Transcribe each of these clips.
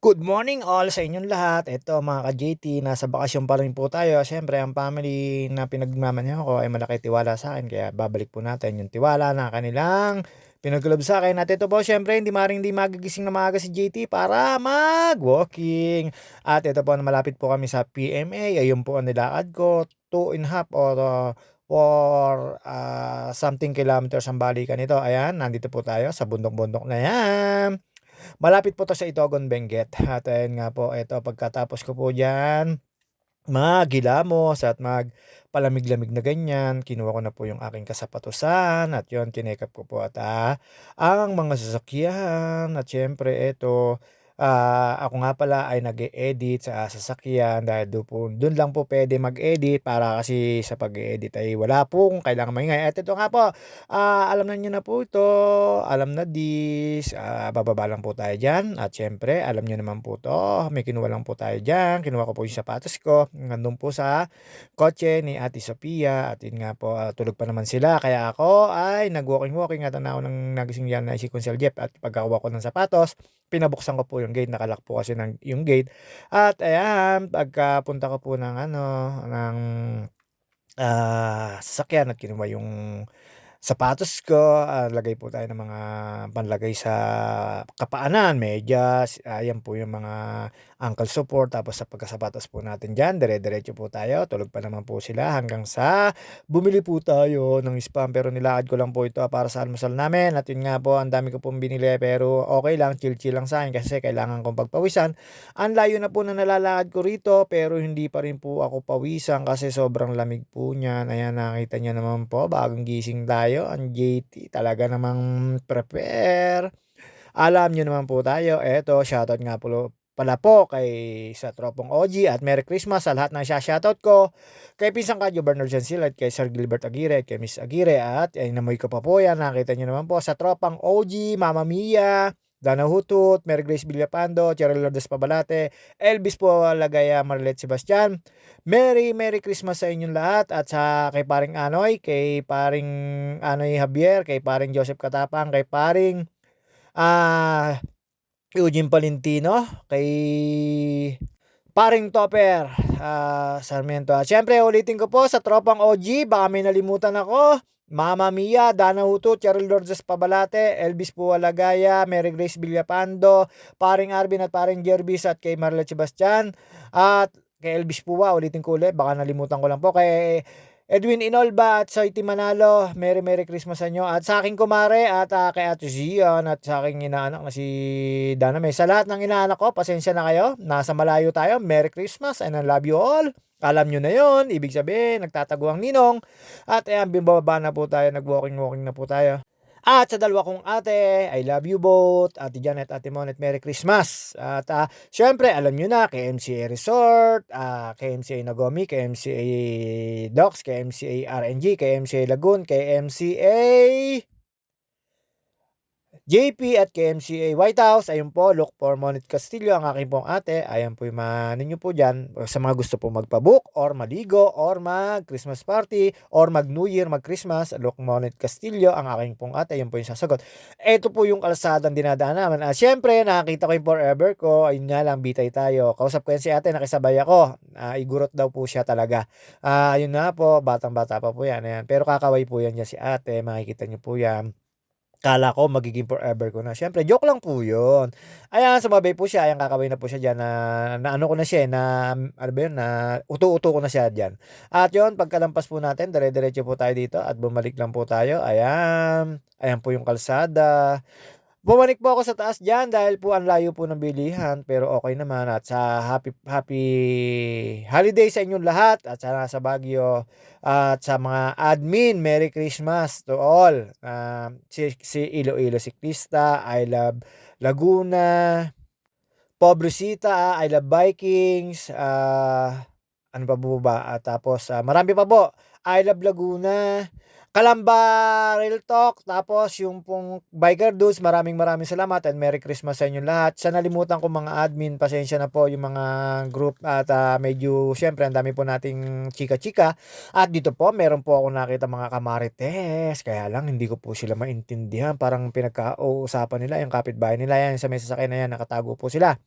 Good morning all sa inyong lahat. Eto mga ka-JT, nasa bakasyon pa rin po tayo. Siyempre ang family na pinagmamanehan ko ay malaki tiwala sa akin kaya babalik po natin yung tiwala na kanilang pinagkulob sa akin. At ito po siyempre hindi magigising na maaga si JT para mag-walking. At ito po malapit po kami sa PMA. Ayun po ang nilakad ko. 2.5 or something kilometers ang balikan nito. Ayan, nandito po tayo sa bundok-bundok na yan. Malapit po 'to sa Itogon, Benguet at ayun nga po eto pagkatapos ko po diyan maghilamos at magpalamig-lamig na ganyan, kinuha ko na po yung aking kasapatusan at yun tinake ko po at, ang mga sasakyan at siyempre eto, ako nga pala ay nag-e-edit sa sasakyan dahil dun lang po puwede mag-edit para kasi sa pag-e-edit ay wala pong kailangang maingay at ito nga po, alam na niyo na po ito, alam na this, bababa lang po tayo diyan at siyempre alam niyo naman po 'to, may kinuha lang po tayo diyan, kinuha ko po yung sapatos ko, nandun po sa kotse ni Ate Sophia at yun nga po, tulog pa naman sila kaya ako ay nag-walking-walking at tanaw ng nagising diyan na si Kuya Jeff at pagkakuha ko ng sapatos, pinabuksan ko po yung gate, naka-lock po kasi yung gate at ayan pagkapunta ko po ng ano, ng, sasakyan at kinuha yung sapatos ko, lagay po tayo ng mga panlagay sa kapaanan, medyas, ayan po yung mga ankle support tapos sa pagkasapatos po natin diyan dire-diretso po tayo, tulog pa naman po sila hanggang sa bumili po tayo ng Spam pero nilakad ko lang po ito para sa almusal namin at yun nga po ang dami ko pong binili pero okey lang, chill-chill lang sa'kin kasi kailangan kong pagpawisan. Ang layo na po na nalalakad ko rito pero hindi pa rin po ako pawisan kasi sobrang lamig po niyan. Ayan nakita niyo naman po bagong gising tayo, ang JT talaga namang prepare. Alam niyo naman po tayo, eto shoutout nga pala po kay sa tropang OG at Merry Christmas sa lahat ng shoutout ko. Kay Pisang Kadyo Bernard Jancil at kay Sir Gilbert Aguirre, kay Miss Aguirre at ay namoy ko pa po yan. Nakita niyo naman po sa tropang OG, Mama Mia, Dana Hutut, Mary Grace Villapando, Cheryl Lourdes Pabalate, Elvis po Lagaya, Marlet Sebastian. Merry Christmas sa inyong lahat at sa kay paring Anoy, kay paring Anoy Javier, kay paring Joseph Katapang, kay paring ah Eugene Palentino, kay paring Topper, Sarmiento. At siyempre ulitin ko po sa tropang OG, baka may nalimutan ako. Mama Mia, Dana Huto, Cheryl Lourdes Pabalate, Elvis Pualagaya, Mary Grace Villapando, paring Arvin at paring Jervis at kay Marlet Sebastian. At kay Elvis Pua, ulitin ko ulit, baka nalimutan ko lang po. Kay Edwin Inolba at Soiti Manalo, Merry Christmas sa inyo. At sa aking kumare at kay Ate Zian at sa aking inaanak na si Dana May. Sa lahat ng inaanak ko, pasensya na kayo. Nasa malayo tayo. Merry Christmas and I love you all. Alam nyo na yon, ibig sabihin, nagtatago ang ninong. At ayan, bibaba na po tayo, nag-walking na po tayo. At sa dalawa kong ate, I love you both. Ate Janet, Ate Monet, Merry Christmas. At syempre, alam nyo na, KMCA Resort, KMCA Nagomi, KMCA Docks, KMCA RNG, KMCA Lagoon, KMCA JP at KMCA White House, ayun po, look for Monet Castillo, ang aking pong ate. Ayan po yung ninyo po dyan. Sa mga gusto po magpabook or maligo or mag-Christmas party or mag-New Year, mag-Christmas, look Monet Castillo, ang aking pong ate. Ayun po yung sasagot. Ito po yung kalsadang dinadaan naman. Siyempre, nakakita ko yung forever ko. Ayun nga lang, bitay tayo. Kausap ko yan si ate, nakisabay ako. Igurot daw po siya talaga. Ayun na po, batang-bata pa po yan. Ayan. Pero kakaway po yan si ate. Makikita niyo po yan. Akala ko magiging forever ko na. Siyempre joke lang po 'yun. Ayan, sumabay po siya, ayan kakaway na po siya diyan na ano ko na siya, na ano ba 'yun, na uto-uto ko na siya diyan. At 'yun, pagkalampas po natin dire-diretso po tayo dito at bumalik lang po tayo. Ayan, ayan po yung kalsada. Bumalik po ako sa taas diyan dahil po ang layo po ng bilihan pero okey naman at sa happy happy holiday sa inyong lahat at sa nasa Baguio at sa mga admin, Merry Christmas to all. Si Iloilo Siklista, I love Laguna, Pobrecita, I love Vikings, ano pa po ba? Tapos, marami pa po. I love Laguna, Calamba Real Talk, tapos yung pong Biker Dudes, maraming salamat and Merry Christmas sa inyong lahat. Sa nalimutan ko mga admin, pasensya na po yung mga group at medyo siyempre ang dami po nating chika-chika. At dito po, meron po akong nakita mga kamarites, kaya lang hindi ko po sila maintindihan. Parang pinagkauusapan nila yung kapitbahay nila yan sa may sasakyan na yan, nakatago po sila.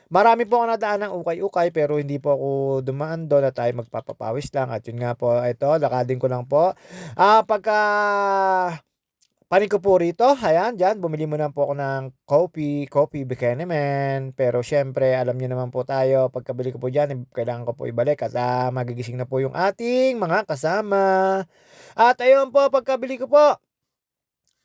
Marami po akong nadaan ng ukay-ukay pero hindi po ako dumaan do'n at ay magpapapawis lang at yun nga po, ito lakadin ko lang po. Pagka panig ko po rito, ayan diyan bumili muna po ako ng coffee Buchanan. Pero siyempre alam niyo naman po tayo pagkabili ko po diyan, kailangan ko po ibalik at, magigising na po yung ating mga kasama. At ayun po pagkabili ko po,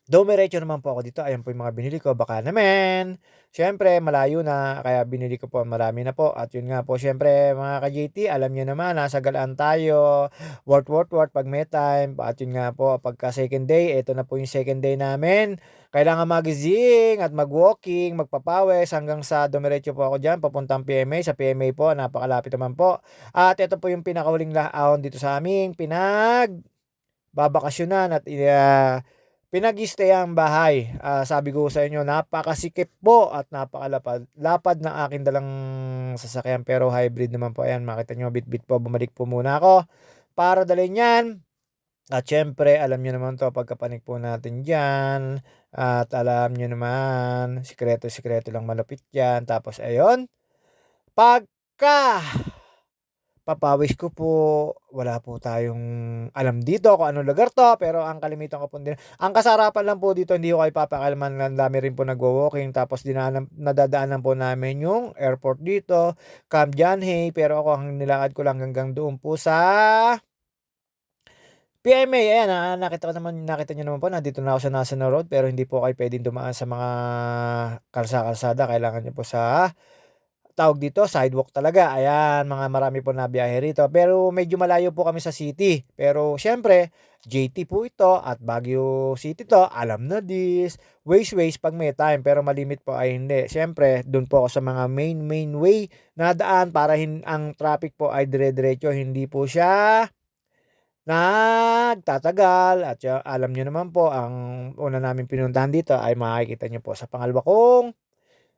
dumiretso naman po ako dito, ayan po yung mga binili ko, baka naman. Siyempre malayo na, kaya binili ko po marami na po at yun nga po siyempre mga ka-JT alam niyo naman nasa galaan tayo, worth 'pag may time at yun nga po pagka second day, eto na po yung second day namin. Kailangan magising at mag-walking, magpapawis hanggang sa dumiretso po ako diyan papuntang PMA, sa PMA po napakalapit naman po. At eto po yung pinakahuling ahon dito sa aming babakasyonan at, pinag-i-stay-ang bahay. Sabi ko sa inyo napakasikip po at lapad ng aking dalang sasakyan pero hybrid naman po. Ayan makita niyo bitbit po, bumalik po muna ako para dalhin 'yan. At siyempre alam niyo naman 'to pagkapanik po natin diyan at alam niyo naman sikreto-sikreto lang malupit 'yan. Tapos ayun, pagka papawis ko po, wala po tayong alam dito kung anong lugar 'to, pero ang kalimitan ko po din ang kasarapan lang po dito hindi ko kayo papakialaman, ang dami rin po nagwo-walking tapos nadadaanan po namin yung airport dito, Camp John Hay, pero ako ang nilakad ko lang hanggang doon po sa PMA. Ayan, nakita niyo naman po nandito na ako sa National Road pero hindi po kayo puwedeng dumaan sa mga kalsada, kailangan niyo po sa tawag dito, sidewalk talaga. Ayan, marami po na biyahe rito. Pero medyo malayo po kami sa city. Pero siyempre, JT po ito at Baguio City 'to, alam na this. Ways 'pag may time, pero malimit po ay hindi. Siyempre, do'n po ako sa mga main way na daan para ang traffic po ay dire-diretso, hindi po siya nagtatagal at alam niyo naman po ang una naming pinuntahan dito ay makikita niyo po sa pangalawa kong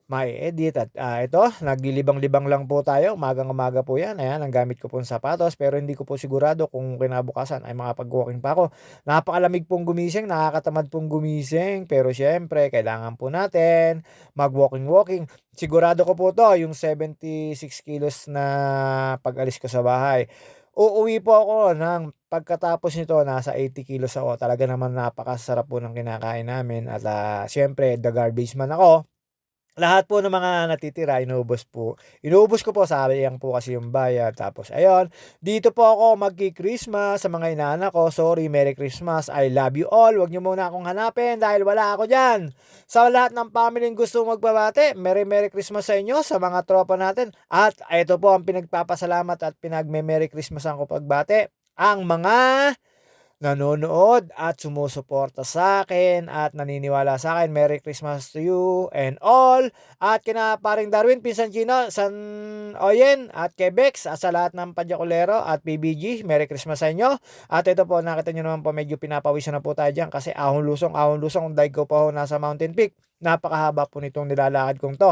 mai-edit at, ito naglilibang-libang lang po tayo, umagang-umaga po 'yan, ayan ang gamit ko pong sapatos pero hindi ko po sigurado kung kinabukasan ay makapag-walking pa ako. Napakalamig pong gumising, nakakatamad pong gumising, pero siyempre kailangan po natin mag-walking. Sigurado ko po 'to yung 76 kilos na pag-alis ko sa bahay. Uuwi po ako ng pagkatapos nito nasa 80 kilos ako. Talaga naman napakasarap po ng kinakain namin at, siyempre the garbage man ako. Lahat po ng mga natitira inuubos po. Inuubos ko po, sayang po kasi yung bayad. Tapos ayun, dito po ako magki-Christmas sa mga inaanak ko. Sorry, Merry Christmas, I love you all. Wag niyo muna akong hanapin dahil wala ako diyan. Sa lahat ng pamilyeng gustong magbabate, Merry Christmas sa inyo, sa mga tropa natin. At ito po ang pinagpapasalamat at Merry Christmas ko pagbate. Ang mga nanonood at sumusuporta sa'kin at naniniwala sa'kin. Merry Christmas to you and all. At kina paring Darwin, Pinsan Chino, San Oyen at kay Bex at sa lahat ng Padyakulero at PBG, Merry Christmas sa inyo. At ito po, nakita niyo naman po medyo pinapawisan na po tayo diyan kasi ahon lusong daig ko pa ho nasa Mountain Peak. Napakahaba po nitong nilalakad kong 'to.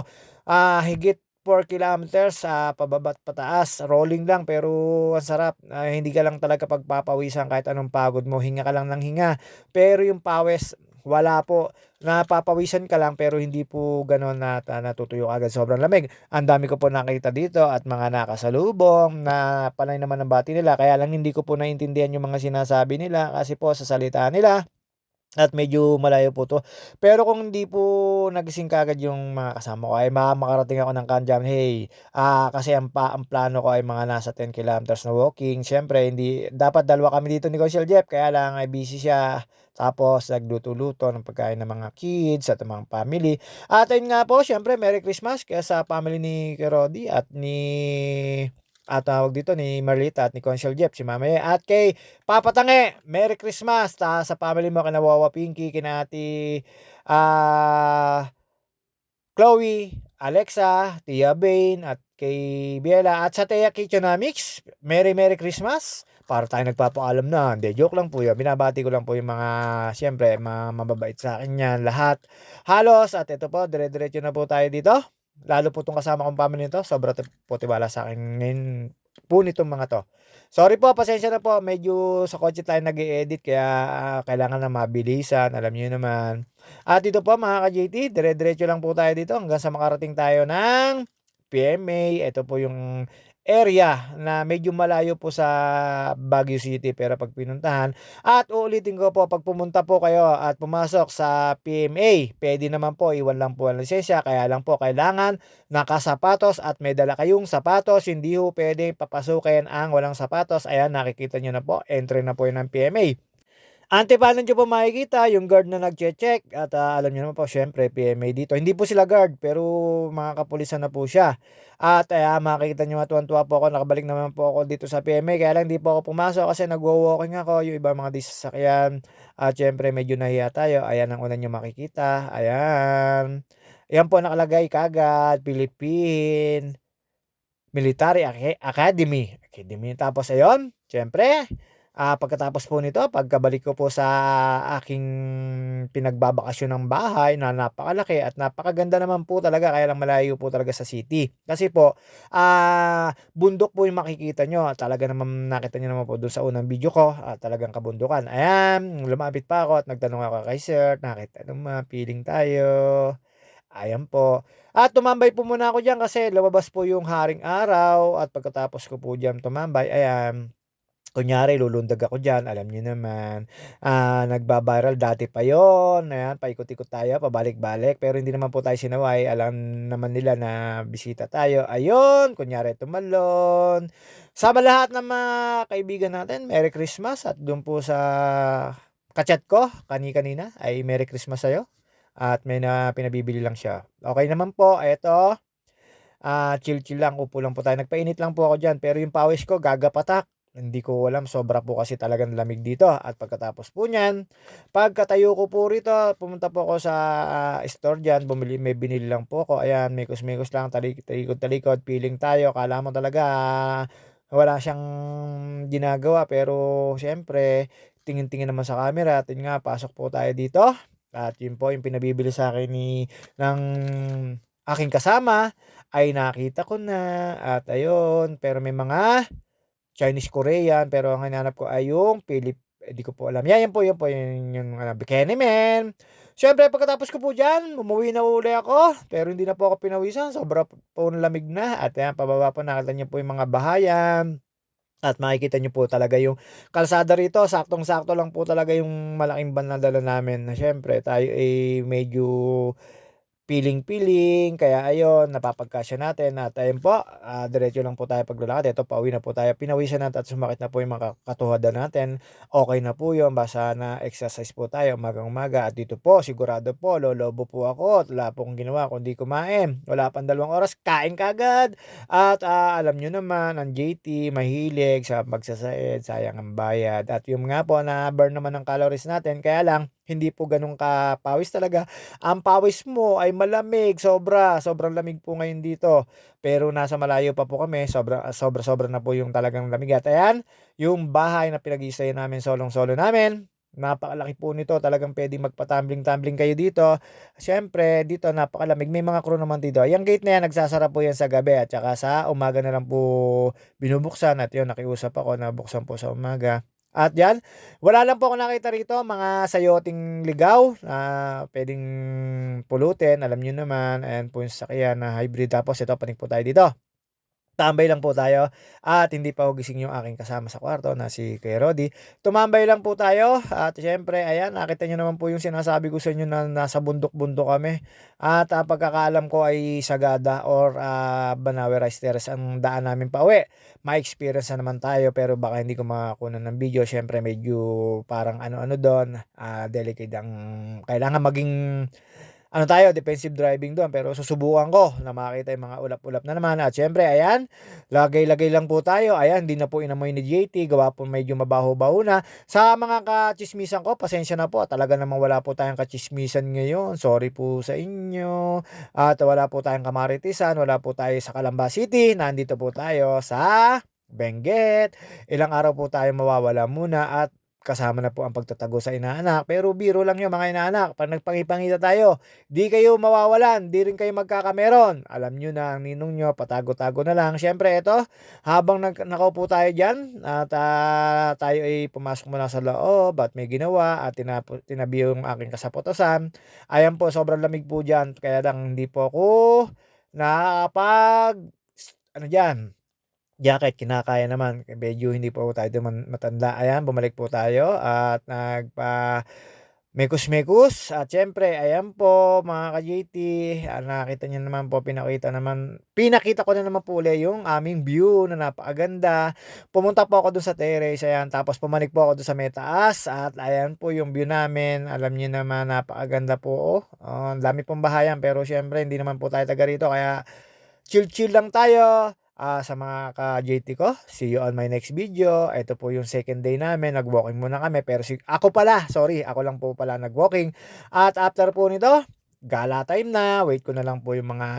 Higit 4 kilometers, pababa't pataas, rolling lang pero ang sarap. Hindi ka lang talaga pagpapawisan kahit anong pagod mo, hinga ka lang ng hinga. Pero yung pawis wala po, napapawisan ka lang pero hindi po gano'n na natutuyo ka agad, sobrang lamig. Ang dami ko po nakita dito at mga nakasalubong na panay naman ang bati nila, kaya lang hindi ko po naintindihan yung mga sinasabi nila kasi po sa salita nila at medyo malayo po 'to. Pero kung hindi po nagising kaagad yung mga kasama ko ay makarating ako ng Kanjam Hey. Kasi ang plano ko ay mga nasa 10 kilometers na walking. Siyempre hindi dapat dalawa kami dito ni Council Jeff kaya lang ay busy siya. Tapos nagluto-luto ng pagkain ng mga kids at ng mga family. At ayun nga po siyempre Merry Christmas kaya sa family ni Kuya Roddy at tawag dito ni Marlita at ni Council Jeff, si Mama at kay Papa Tange, Merry Christmas sa family mo kina Wawa Pinky, kina Ate, ah, Chloe, Alexa, Tia Bane at kay Biela at sa Tia Kitchenomics, Merry Christmas. Para tayong nagpapaalam na, hindi joke lang po 'yun. Binabati ko lang po yung mga siyempre mababait sa'kin 'yan lahat. Halos at ito po dire-diretso na po tayo dito. Lalo po 'tong kasama kong family nito, sobra po tiwala sa'kin ngayon po nitong mga 'to. Sorry po, pasensya na po medyo sa kotse tayo nag-e-edit kaya, kailangan na mabilisan, alam niyo naman. At dito po mga ka-JT, dire-diretso lang po tayo dito hanggang sa makarating tayo ng PMA. Ito po yung area na medyo malayo po sa Baguio City, pero 'pag pinuntahan at uulitin ko po, 'pag pumunta po kayo at pumasok sa PMA, puwede naman po iwan lang po ang lisensya, kaya lang po kailangan nakasapatos at may dala kayong sapatos. Hindi ho puwedeng papasukin ang walang sapatos. Ayan, nakikita niyo na po, entry na po 'yun ng PMA. Paano niyo po makikita yung guard na nagche-check at, alam niyo naman po siyempre PMA dito. Hindi po sila guard, pero mga kapulisan na po siya. At, makikita niyo nga tuwang-tuwa po ako, nakabalik naman po ako dito sa PMA, kaya lang hindi po ako pumasok kasi nagwa-walking ako, yung ibang mga sasakyan at siyempre medyo nahiya tayo. Ayan ang una niyong makikita, ayan. Ayan po nakalagay kaagad, Philippine Military Academy. Tapos ayun, siyempre, pagkatapos po nito, pagkabalik ko po sa aking pinagbabakasyon ng bahay na napakalaki at napakaganda naman po talaga, kaya lang malayo po talaga sa city. Kasi po, bundok po yung makikita nyo. Talaga naman nakita nyo naman po dun sa unang video ko, talagang kabundukan. Ayan, lumapit pa ako at nagtanong ako kay sir, nakita naman, feeling tayo. Ayan po. At tumambay po muna ako diyan kasi lumabas po yung haring araw at pagkatapos ko po diyan tumambay, ayan, kunyari lulundag ako diyan, alam niyo naman, nagba-viral dati pa yon, ayan, paikot-ikot tayo, pabalik-balik, pero hindi naman po tayo sinaway, alam naman nila na bisita tayo, ayun, kunyari tumalon. Sa lahat ng mga kaibigan natin, Merry Christmas at do'n po sa ka-chat ko kani-kanina ay Merry Christmas sa'yo at may pinabibili lang siya. Okey naman po, eto, chill-chill lang, upo lang po tayo. Nagpainit lang po ako diyan, pero yung pawis ko gagapatak. Hindi ko alam, sobra po kasi talagang lamig dito at pagkatapos po niyan, pagkatayo ko po rito, pumunta po ako sa, store diyan, may binili lang po ako. Ayan, mekos-mekos lang, talikod-talikod, feeling tayo. Akala mo talaga, wala siyang ginagawa, pero siyempre tingin-tingin naman sa camera at yun nga, pasok po tayo dito at yun po yung pinabibili sa'kin ng aking kasama ay nakita ko na at ayun. Pero may mga Chinese, Korean, pero ang hinanap ko ay yung di ko po alam. Yan po yung Bikini Man. Siyempre pagkatapos ko po diyan, umuwi na uli ako, pero hindi na po ako pinawisan, sobra po ng lamig na at ayan, pababa po nakita niyo po yung mga bahayan at makikita niyo po talaga yung kalsada rito. Saktong-sakto lang po talaga yung malaking van na dala namin na siyempre tayo ay medyo piling-piling, kaya ayun, napapagkasya natin at ayun po, diretso lang po tayo paglalakad. Eto, pauwi na po tayo, pinawisan natin at sumakit na po yung mga katuhadan natin. Okey na po yun, basta na-exercise po tayo umagang-umaga at dito po sigurado po lolobo po ako at wala po akong ginawa kundi kumain. Wala pang 2 oras, kain kaagad at, alam niyo naman ang JT mahilig sa magsasaid, sayang ang bayad at yun nga po, na-burn naman ang calories natin, kaya lang hindi po gano'n kapawis talaga. Ang pawis mo ay malamig, sobrang lamig po ngayon dito. Pero nasa malayo pa po kami, sobra-sobra na po yung talagang lamig at ayan, yung bahay na pinag-i-stayan namin, solong-solo namin, napakalaki po nito, talagang puwedeng magpa-tumbling-tumbling kayo dito. Siyempre dito napakalamig, may mga crew naman dito. Yang gate na yan nagsasara po yan sa gabi at saka sa umaga na lang po binubuksan at yun, nakiusap ako na buksan po sa umaga. At yan, wala lang po akong nakita rito mga sayoting ligaw na puwedeng pulutin, alam niyo naman. Ayan po yung sasakyan na hybrid, tapos ito panik po tayo dito. Tambay lang po tayo at hindi pa ho gising yung aking kasama sa kwarto na si Kuya Roddy. Tumambay lang po tayo at siyempre ayan, nakita niyo naman po yung sinasabi ko sa inyo na nasa bundok-bundok kami at, pagkakaalam ko ay Sagada or, Banawe Rice Terrace ang daan namin pauwi. Ma-experience na naman tayo, pero baka hindi ko makakunan ng video, siyempre medyo parang ano-ano dun, delicate ang kailangan maging ano tayo, defensive driving do'n, pero susubukan ko na makita yung mga ulap-ulap na naman at siyempre ayan, lagay-lagay lang po tayo. Ayan, hindi na po inamoy ni JT, gawa po medyo mabaho-baho na. Sa mga katsismisan ko, pasensya na po, talaga namang wala po tayong katsismisan ngayon, sorry po sa inyo. At wala po tayong kamaritisan, wala po tayo sa Calamba City, nandito po tayo sa Benguet. Ilang araw po tayong mawawala muna at kasama na po ang pagtatago sa inaanak, pero biro lang 'yun mga inaanak, 'pag nagpangipangita tayo, 'di kayo mawawalan, 'di rin kayo magkakameron. Alam niyo na ang ninong niyo, patago-tago na lang. Siyempre ito, habang nakaupo tayo diyan at, tayo ay pumasok muna sa loob at may ginawa at tinabi yung aking kasaputusan. Ayan po, sobrang lamig po diyan, kaya lang hindi po ako nakakapag ano diyan, jacket kinakaya naman, medyo hindi po tayo matanda. Ayan, bumalik po tayo at mekos-mekos at siyempre ayan po mga ka-JT, nakita niyo naman po, pinakita ko na naman po uli yung aming view na napakaganda. Pumunta po ako dun sa terrace, ayan, tapos pumanik po ako dun sa may taas at ayan po yung view namin. Alam niyo naman napakaganda po, ang dami pong bahayan pero siyempre hindi naman po tayo taga rito kaya chill-chill lang tayo. Sa mga ka-JT ko, see you on my next video. Ito po yung second day namin, nag-walking muna kami pero ako pala, sorry, ako lang po pala nag-walking. At after po nito, gala time na, wait ko na lang po yung mga